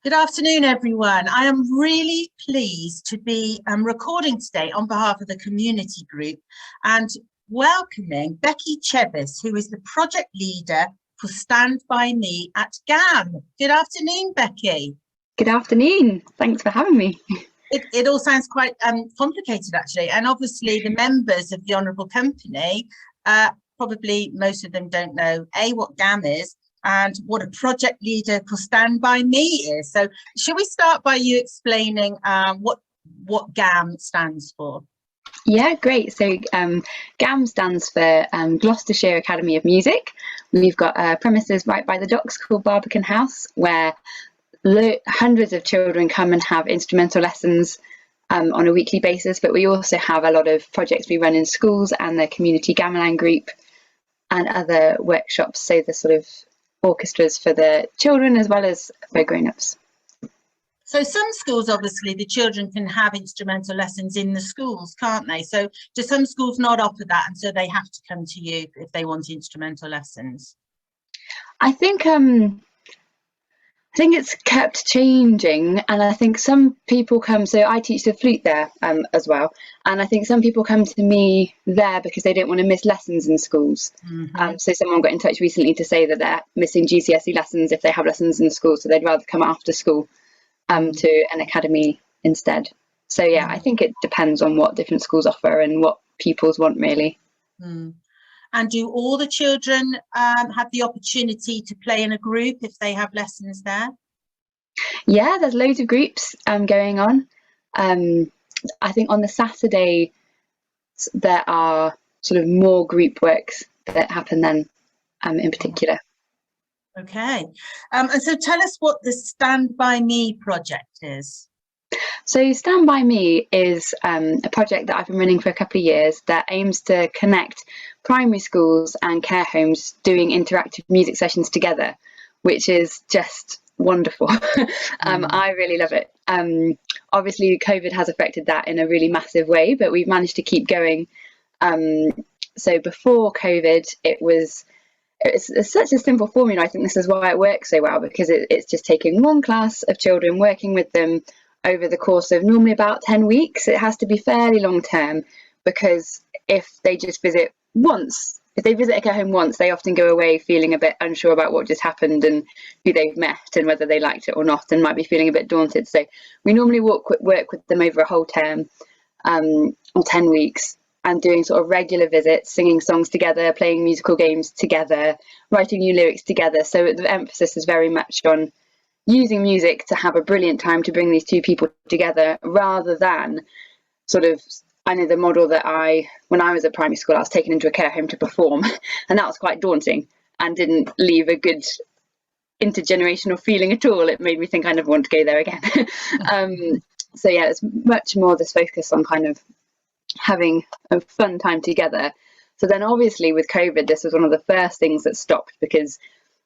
Good afternoon, everyone. I am really pleased to be recording today on behalf of the community group and welcoming Becky Chevis, who is the project leader for Stand By Me at GAM. Good afternoon, Becky. Good afternoon. Thanks for having me. It all sounds quite complicated, actually. And obviously, the members of the Honourable Company, probably most of them don't know, A, what GAM is, and what a project leader for Stand By Me is. So should we start by you explaining what GAM stands for? Yeah, great. So GAM stands for Gloucestershire Academy of Music. We've got premises right by the docks called Barbican House, where hundreds of children come and have instrumental lessons on a weekly basis, but we also have a lot of projects we run in schools and the community gamelan group and other workshops, so the sort of orchestras for the children as well as for grown-ups. So some schools, obviously, the children can have instrumental lessons in the schools, can't they? So do some schools not offer that, and so they have to come to you if they want instrumental lessons? I think it's kept changing, and I think some people come, so I teach the flute there as well, and I think some people come to me there because they don't want to miss lessons in schools. So someone got in touch recently to say that they're missing GCSE lessons if they have lessons in school, so they'd rather come after school to an academy instead. So yeah, I think it depends on what different schools offer and what pupils want, really. And do all the children have the opportunity to play in a group if they have lessons there? Yeah, there's loads of groups going on. I think on the Saturday there are sort of more group works that happen then in particular. Okay. And so tell us what the Stand By Me project is. So Stand By Me is a project that I've been running for a couple of years that aims to connect primary schools and care homes doing interactive music sessions together, which is just wonderful. I really love it. Obviously, COVID has affected that in a really massive way, but we've managed to keep going. So before COVID, it's such a simple formula. I think this is why it works so well, because it's just taking one class of children, working with them over the course of normally about 10 weeks. It has to be fairly long term, because if they just visit once, if they visit a care home once, they often go away feeling a bit unsure about what just happened and who they've met and whether they liked it or not, and might be feeling a bit daunted. So we normally work with them over a whole term or 10 weeks, and doing sort of regular visits, singing songs together, playing musical games together, writing new lyrics together. So the emphasis is very much on using music to have a brilliant time to bring these two people together, rather than sort of, I know the model that when I was at primary school, I was taken into a care home to perform, and that was quite daunting and didn't leave a good intergenerational feeling at all. It made me think I never want to go there again. So yeah, it's much more this focus on kind of having a fun time together. So then obviously with COVID, this was one of the first things that stopped, because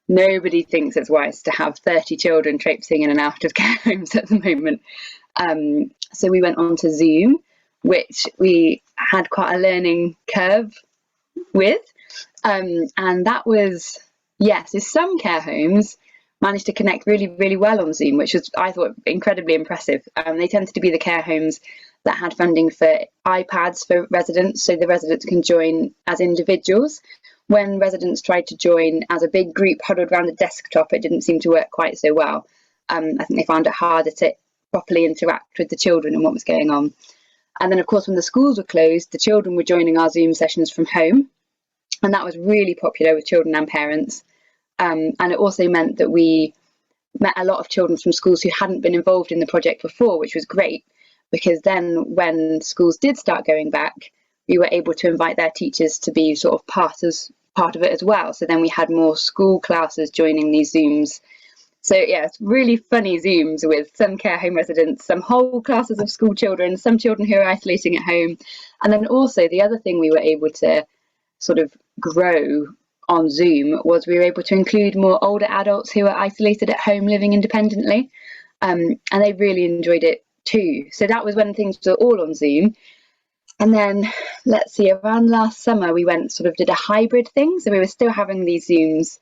nobody thinks it's wise to have 30 children traipsing in and out of care homes at the moment. So we went on to Zoom, which we had quite a learning curve with. And that was, so some care homes managed to connect really, really well on Zoom, which was, I thought, incredibly impressive. They tended to be the care homes that had funding for iPads for residents, so the residents can join as individuals. When residents tried to join as a big group huddled around a desktop, it didn't seem to work quite so well. I think they found it harder to properly interact with the children and what was going on. And then, of course, when the schools were closed, the children were joining our Zoom sessions from home, and that was really popular with children and parents. And it also meant that we met a lot of children from schools who hadn't been involved in the project before, which was great, because then when schools did start going back, we were able to invite their teachers to be sort of part of it as well. So then we had more school classes joining these Zooms. So yeah, it's really funny Zooms with some care home residents, some whole classes of school children, some children who are isolating at home. And then also the other thing we were able to sort of grow on Zoom was we were able to include more older adults who are isolated at home living independently. And they really enjoyed it too. So that was when things were all on Zoom. And then, let's see, around last summer, we did a hybrid thing. So we were still having these Zooms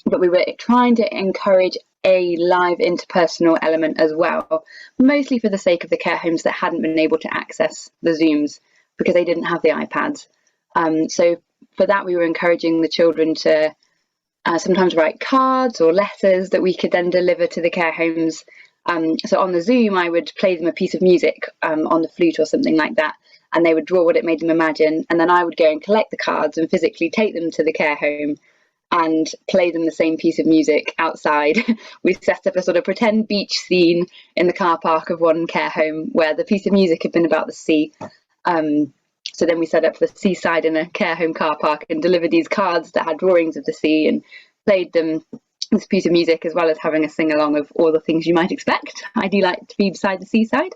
but we were trying to encourage a live interpersonal element as well, mostly for the sake of the care homes that hadn't been able to access the Zooms because they didn't have the iPads. So for that, we were encouraging the children to sometimes write cards or letters that we could then deliver to the care homes. So on the Zoom, I would play them a piece of music on the flute or something like that, and they would draw what it made them imagine, and then I would go and collect the cards and physically take them to the care home and play them the same piece of music outside. We set up a sort of pretend beach scene in the car park of one care home where the piece of music had been about the sea. So then we set up the seaside in a care home car park and delivered these cards that had drawings of the sea and played them this piece of music, as well as having a sing along of all the things you might expect. I do like to be beside the seaside.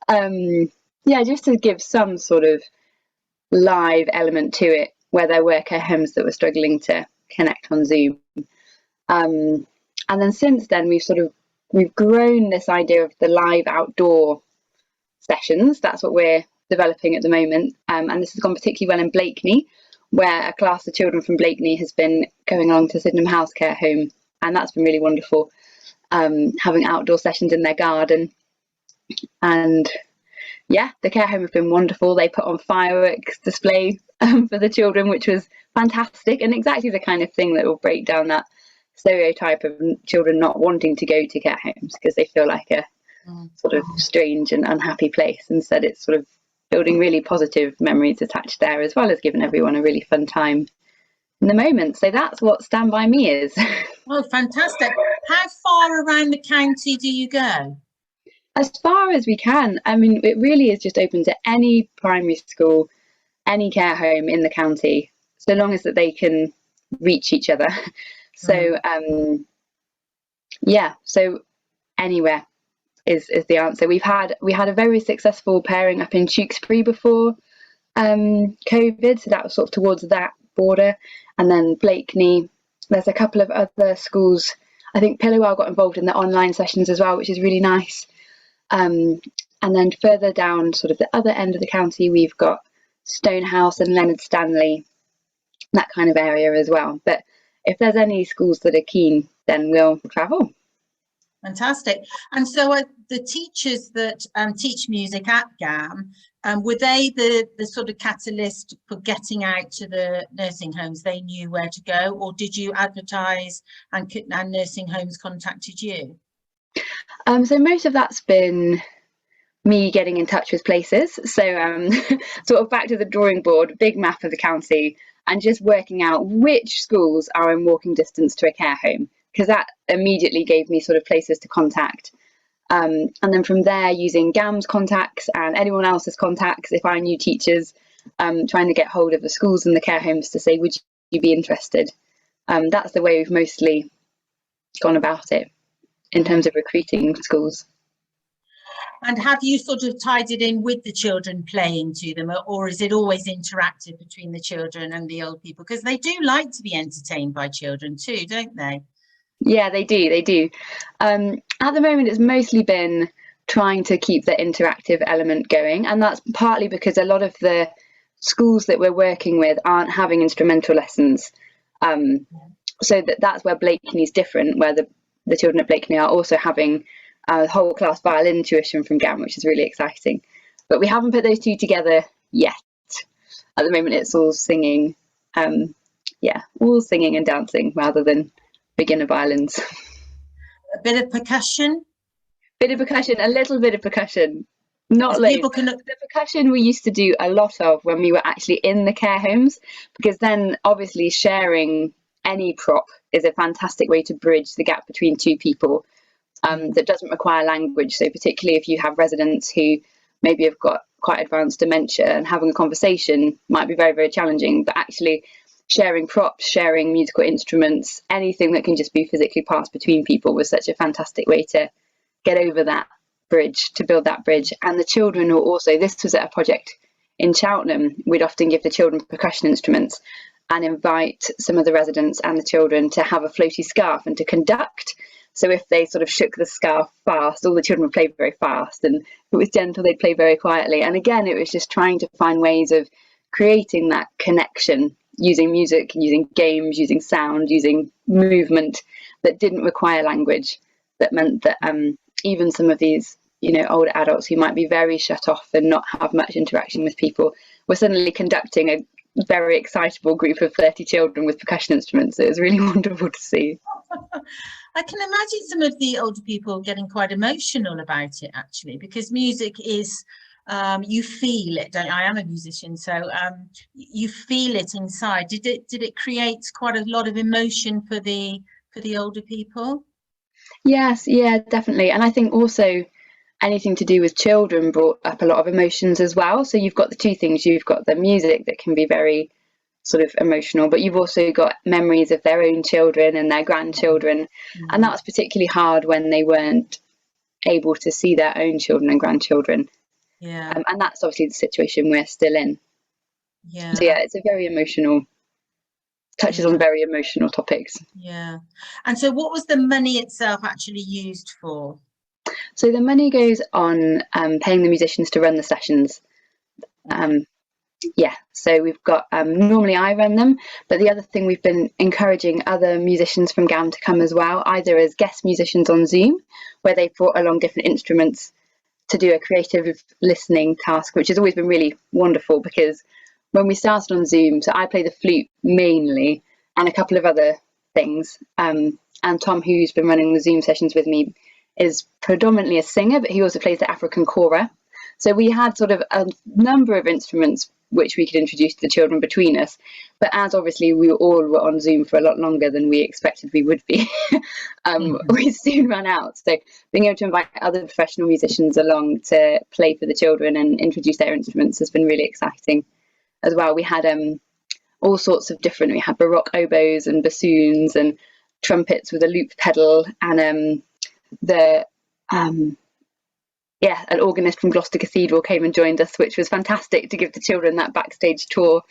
Yeah, just to give some sort of live element to it, where there were care homes that were struggling to connect on Zoom. And then since then, we've grown this idea of the live outdoor sessions. That's what we're developing at the moment. And this has gone particularly well in Blakeney, where a class of children from Blakeney has been going along to Sydenham House Care Home, and that's been really wonderful, having outdoor sessions in their garden. And yeah, the care home have been wonderful. They put on fireworks display for the children, which was fantastic, and exactly the kind of thing that will break down that stereotype of children not wanting to go to care homes because they feel like a sort of strange and unhappy place. Instead, it's sort of building really positive memories attached there, as well as giving everyone a really fun time in the moment. So that's what Stand By Me is. Oh, fantastic. How far around the county do you go? As far as we can. I mean, it really is just open to any primary school, any care home in the county, so long as that they can reach each other. So yeah, so anywhere is the answer. We had a very successful pairing up in Tewkesbury before COVID, so that was sort of towards that border. And then Blakeney, there's a couple of other schools. I think Pillowell got involved in the online sessions as well, which is really nice. And then further down sort of the other end of the county, we've got Stonehouse and Leonard Stanley, that kind of area as well. But if there's any schools that are keen, then we'll travel. Fantastic. And so the teachers that teach music at GAM, were they the sort of catalyst for getting out to the nursing homes? They knew where to go, or did you advertise and nursing homes contacted you? So most of that's been me getting in touch with places. So sort of back to the drawing board, big map of the county, and just working out which schools are in walking distance to a care home, because that immediately gave me sort of places to contact. And then from there, using GAM's contacts and anyone else's contacts, if I knew teachers, trying to get hold of the schools and the care homes to say, would you be interested? That's the way we've mostly gone about it in terms of recruiting schools. And have you sort of tied it in with the children playing to them, or is it always interactive between the children and the old people? Because they do like to be entertained by children too, don't they? Yeah, they do. At the moment, it's mostly been trying to keep the interactive element going, and that's partly because a lot of the schools that we're working with aren't having instrumental lessons. So that's where Blakeney's different, where the children at Blakeney are also having a whole class violin tuition from GAM, which is really exciting. But we haven't put those two together yet. At the moment, it's all singing. All singing and dancing rather than beginner violins. A bit of percussion? A little bit of percussion. Not loads. The percussion we used to do a lot of when we were actually in the care homes, because then obviously sharing any prop is a fantastic way to bridge the gap between two people that doesn't require language. So particularly if you have residents who maybe have got quite advanced dementia, and having a conversation might be very, very challenging, but actually sharing props, sharing musical instruments, anything that can just be physically passed between people was such a fantastic way to get over that bridge, to build that bridge. And the children were also, this was at a project in Cheltenham, we'd often give the children percussion instruments and invite some of the residents and the children to have a floaty scarf and to conduct. So if they sort of shook the scarf fast, all the children would play very fast, and if it was gentle, they'd play very quietly. And again, it was just trying to find ways of creating that connection using music, using games, using sound, using movement that didn't require language, that meant that even some of these, you know, older adults who might be very shut off and not have much interaction with people were suddenly conducting a very excitable group of 30 children with percussion instruments. It was really wonderful to see. I can imagine some of the older people getting quite emotional about it, actually, because music is, you feel it, don't you? I am a musician, so you feel it inside. Did it create quite a lot of emotion for the older people? Yes, yeah, definitely. And I think also anything to do with children brought up a lot of emotions as well. So you've got the two things. You've got the music that can be very sort of emotional, but you've also got memories of their own children and their grandchildren. And that was particularly hard when they weren't able to see their own children and grandchildren. Yeah. And that's obviously the situation we're still in. Yeah. So yeah, it's a very emotional, touches on very emotional topics. Yeah. And so what was the money itself actually used for? So the money goes on paying the musicians to run the sessions. Yeah, so we've got, normally I run them, but the other thing, we've been encouraging other musicians from GAM to come as well, either as guest musicians on Zoom, where they've brought along different instruments to do a creative listening task, which has always been really wonderful, because when we started on Zoom, so I play the flute mainly and a couple of other things, and Tom, who's been running the Zoom sessions with me, is predominantly a singer, but he also plays the African kora. So we had sort of a number of instruments which we could introduce to the children between us. But as obviously we all were on Zoom for a lot longer than we expected we would be, we soon ran out. So being able to invite other professional musicians along to play for the children and introduce their instruments has been really exciting as well. We had all sorts of different, we had baroque oboes and bassoons and trumpets with a loop pedal, and an organist from Gloucester Cathedral came and joined us, which was fantastic to give the children that backstage tour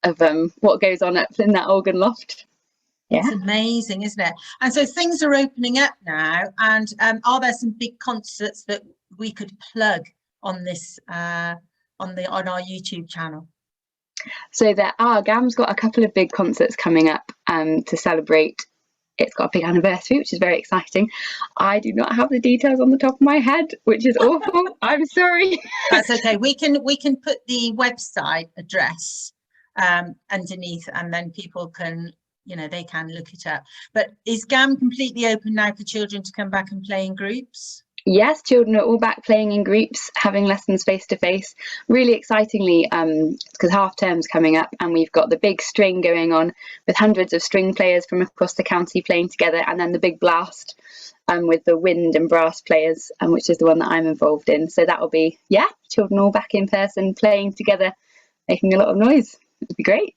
of what goes on up in that organ loft. Yeah. It's amazing, isn't it? And so things are opening up now, and are there some big concerts that we could plug on this on our YouTube channel? So there are. GAM's got a couple of big concerts coming up to celebrate. It's got a big anniversary, which is very exciting. I do not have the details on the top of my head, which is awful. I'm sorry. That's okay. We can put the website address underneath, and then people can, you know, they can look it up. But is GAM completely open now for children to come back and play in groups? Yes, children are all back playing in groups, having lessons face to face. Really excitingly, because half term's coming up and we've got the big string going on with hundreds of string players from across the county playing together, and then the big blast with the wind and brass players, which is the one that I'm involved in. So that will be, yeah, children all back in person playing together, making a lot of noise. It'd be great.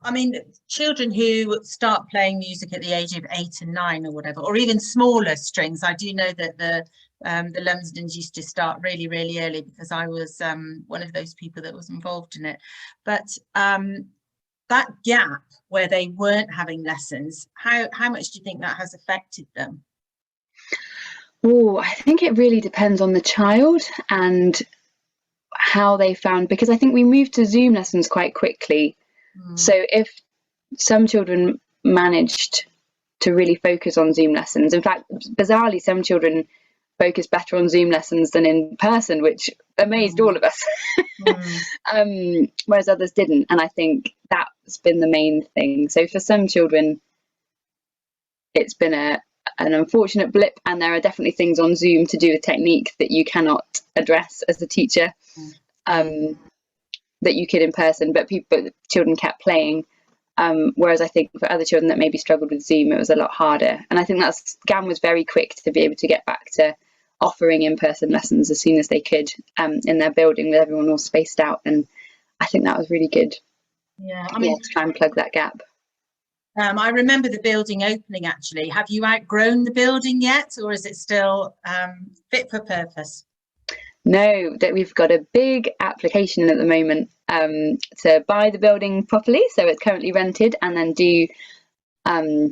I mean, children who start playing music at the age of 8 and 9 or whatever, or even smaller strings. I do know that the Lumsdens used to start really, really early, because I was one of those people that was involved in it. But that gap where they weren't having lessons, how much do you think that has affected them? Oh, I think it really depends on the child and how they found, because I think we moved to Zoom lessons quite quickly. So if some children managed to really focus on Zoom lessons, in fact, bizarrely, some children focus better on Zoom lessons than in person, which amazed all of us, whereas others didn't. And I think that's been the main thing. So for some children, it's been an unfortunate blip, and there are definitely things on Zoom to do with technique that you cannot address as a teacher. That you could in person, but children kept playing. Whereas I think for other children that maybe struggled with Zoom, it was a lot harder. And I think GAM was very quick to be able to get back to offering in-person lessons as soon as they could in their building, with everyone all spaced out. And I think that was really good. Yeah, I mean, to try and plug that gap. I remember the building opening, actually. Have you outgrown the building yet, or is it still fit for purpose? No, that we've got a big application at the moment to buy the building properly, so it's currently rented, and then do a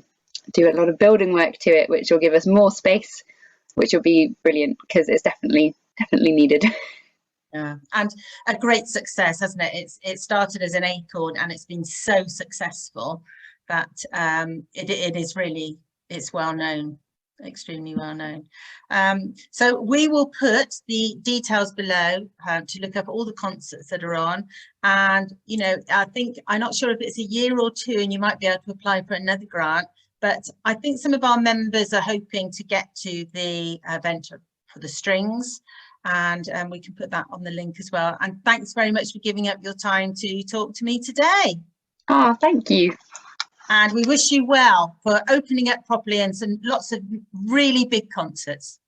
lot of building work to it, which will give us more space, which will be brilliant, because it's definitely needed. Yeah, and a great success, hasn't it? It started as an acorn and it's been so successful that it is really, it's well known, extremely well known. So we will put the details below to look up all the concerts that are on. And, you know, I think, I'm not sure if it's a year or two and you might be able to apply for another grant, but I think some of our members are hoping to get to the event for the strings. And we can put that on the link as well. And thanks very much for giving up your time to talk to me today. Oh, thank you. And we wish you well for opening up properly and some lots of really big concerts.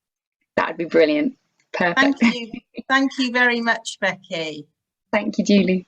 That would be brilliant. Perfect. Thank you. Thank you very much, Becky. Thank you, Julie.